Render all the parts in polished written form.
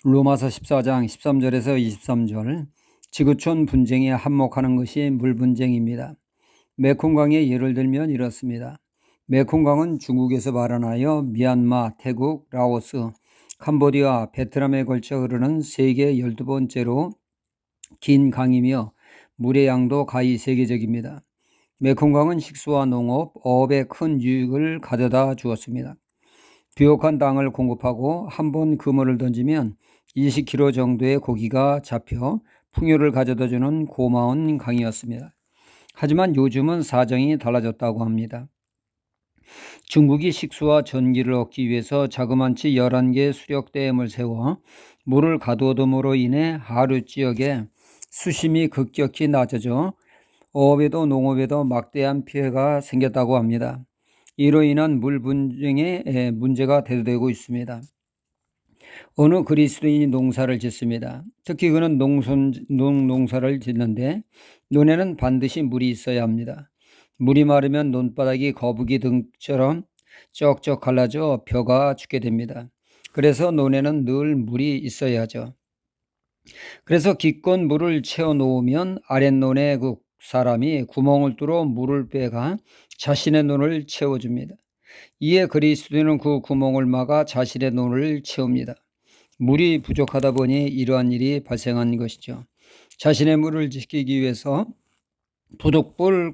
로마서 14장 13절에서 23절, 지구촌 분쟁에 한몫하는 것이 물분쟁입니다. 메콩강의 예를 들면 이렇습니다. 메콩강은 중국에서 발원하여 미얀마, 태국, 라오스, 캄보디아, 베트남에 걸쳐 흐르는 세계 12번째로 긴 강이며 물의 양도 가히 세계적입니다. 메콩강은 식수와 농업, 어업에 큰 유익을 가져다 주었습니다. 비옥한 땅을 공급하고 한 번 그물을 던지면 20kg 정도의 고기가 잡혀 풍요를 가져다 주는 고마운 강이었습니다. 하지만 요즘은 사정이 달라졌다고 합니다. 중국이 식수와 전기를 얻기 위해서 자그만치 11개 수력댐을 세워 물을 가두어둠으로 인해 하류 지역에 수심이 급격히 낮아져 어업에도 농업에도 막대한 피해가 생겼다고 합니다. 이로 인한 물 분쟁의 문제가 대두되고 있습니다. 어느 그리스도인이 농사를 짓습니다. 특히 그는 농사를 짓는데 논에는 반드시 물이 있어야 합니다. 물이 마르면 논바닥이 거북이 등처럼 쩍쩍 갈라져 벼가 죽게 됩니다. 그래서 논에는 늘 물이 있어야 하죠. 그래서 기껏 물을 채워 놓으면 아랫논에 그 사람이 구멍을 뚫어 물을 빼가 자신의 논을 채워줍니다. 이에 그리스도인은 그 구멍을 막아 자신의 논을 채웁니다. 물이 부족하다 보니 이러한 일이 발생한 것이죠. 자신의 물을 지키기 위해서 부득불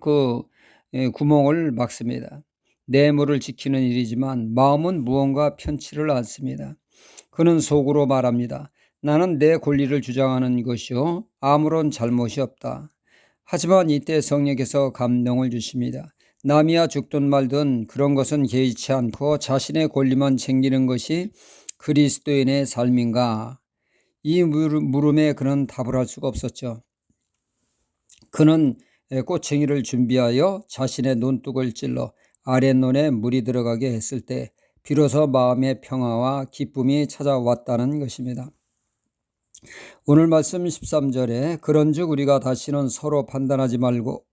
구멍을 막습니다. 내 물을 지키는 일이지만 마음은 무언가 편치를 않습니다. 그는 속으로 말합니다. 나는 내 권리를 주장하는 것이요 아무런 잘못이 없다. 하지만 이때 성령께서 감동을 주십니다. 남이야 죽든 말든 그런 것은 개의치 않고 자신의 권리만 챙기는 것이 그리스도인의 삶인가? 이 물음에 그는 답을 할 수가 없었죠. 그는 꼬챙이를 준비하여 자신의 논둑을 찔러 아랫논에 물이 들어가게 했을 때 비로소 마음의 평화와 기쁨이 찾아왔다는 것입니다. 오늘 말씀 13절에 그런즉 우리가 다시는 서로 판단하지 말고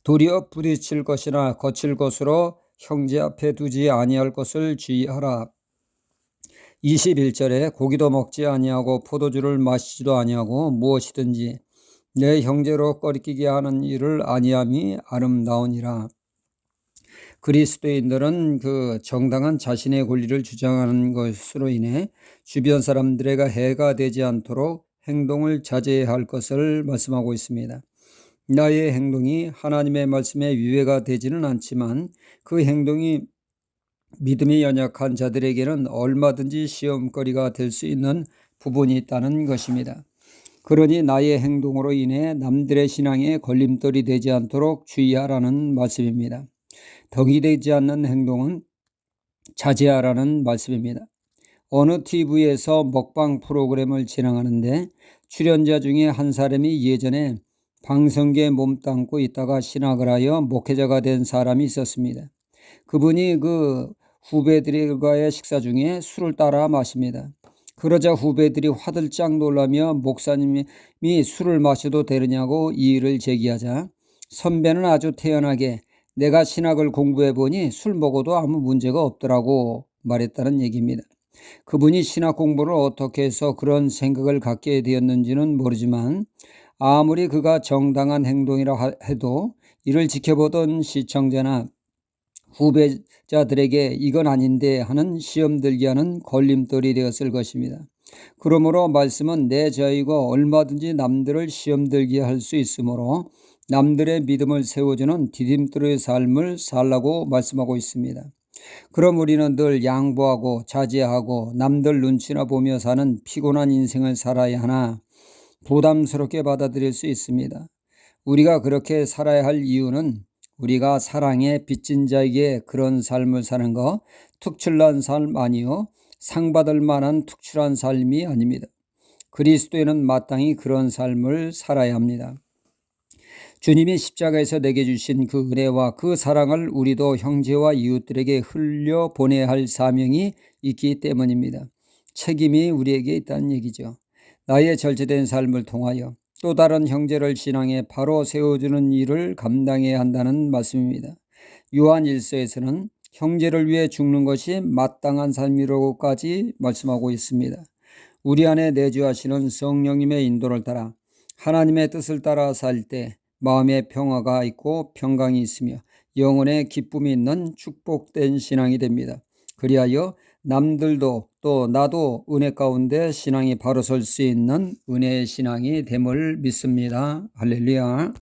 도리어 부딪힐 것이나 거칠 것으로 형제 앞에 두지 아니할 것을 주의하라. 21절에 고기도 먹지 아니하고 포도주를 마시지도 아니하고 무엇이든지 내 형제로 꺼리끼게 하는 일을 아니함이 아름다우니라. 그리스도인들은 그 정당한 자신의 권리를 주장하는 것으로 인해 주변 사람들에게 해가 되지 않도록 행동을 자제해야 할 것을 말씀하고 있습니다. 나의 행동이 하나님의 말씀에 위배가 되지는 않지만 그 행동이 믿음이 연약한 자들에게는 얼마든지 시험거리가 될 수 있는 부분이 있다는 것입니다. 그러니 나의 행동으로 인해 남들의 신앙에 걸림돌이 되지 않도록 주의하라는 말씀입니다. 덕이 되지 않는 행동은 자제하라는 말씀입니다. 어느 TV에서 먹방 프로그램을 진행하는데 출연자 중에 한 사람이 예전에 방성계에 몸담고 있다가 신학을 하여 목회자가 된 사람이 있었습니다. 그분이 그 후배들과의 식사 중에 술을 따라 마십니다. 그러자 후배들이 화들짝 놀라며 목사님이 술을 마셔도 되느냐고 이의를 제기하자 선배는 아주 태연하게 내가 신학을 공부해보니 술 먹어도 아무 문제가 없더라고 말했다는 얘기입니다. 그분이 신학 공부를 어떻게 해서 그런 생각을 갖게 되었는지는 모르지만 아무리 그가 정당한 행동이라 해도 이를 지켜보던 시청자나 후배자들에게 이건 아닌데 하는 시험 들게 하는 걸림돌이 되었을 것입니다. 그러므로 말씀은 내 자유가 얼마든지 남들을 시험 들게 할 수 있으므로 남들의 믿음을 세워주는 디딤돌의 삶을 살라고 말씀하고 있습니다. 그럼 우리는 늘 양보하고 자제하고 남들 눈치나 보며 사는 피곤한 인생을 살아야 하나 부담스럽게 받아들일 수 있습니다. 우리가 그렇게 살아야 할 이유는 우리가 사랑에 빚진 자에게 그런 삶을 사는 거 특출난 삶 아니요 상받을 만한 특출한 삶이 아닙니다. 그리스도인은 마땅히 그런 삶을 살아야 합니다. 주님이 십자가에서 내게 주신 그 은혜와 그 사랑을 우리도 형제와 이웃들에게 흘려보내야 할 사명이 있기 때문입니다. 책임이 우리에게 있다는 얘기죠. 나의 절제된 삶을 통하여 또 다른 형제를 신앙에 바로 세워주는 일을 감당해야 한다는 말씀입니다. 요한 1서에서는 형제를 위해 죽는 것이 마땅한 삶이라고까지 말씀하고 있습니다. 우리 안에 내주하시는 성령님의 인도를 따라 하나님의 뜻을 따라 살 때 마음의 평화가 있고 평강이 있으며 영혼의 기쁨이 있는 축복된 신앙이 됩니다. 그리하여 남들도 또 나도 은혜 가운데 신앙이 바로 설 수 있는 은혜의 신앙이 됨을 믿습니다. 할렐루야.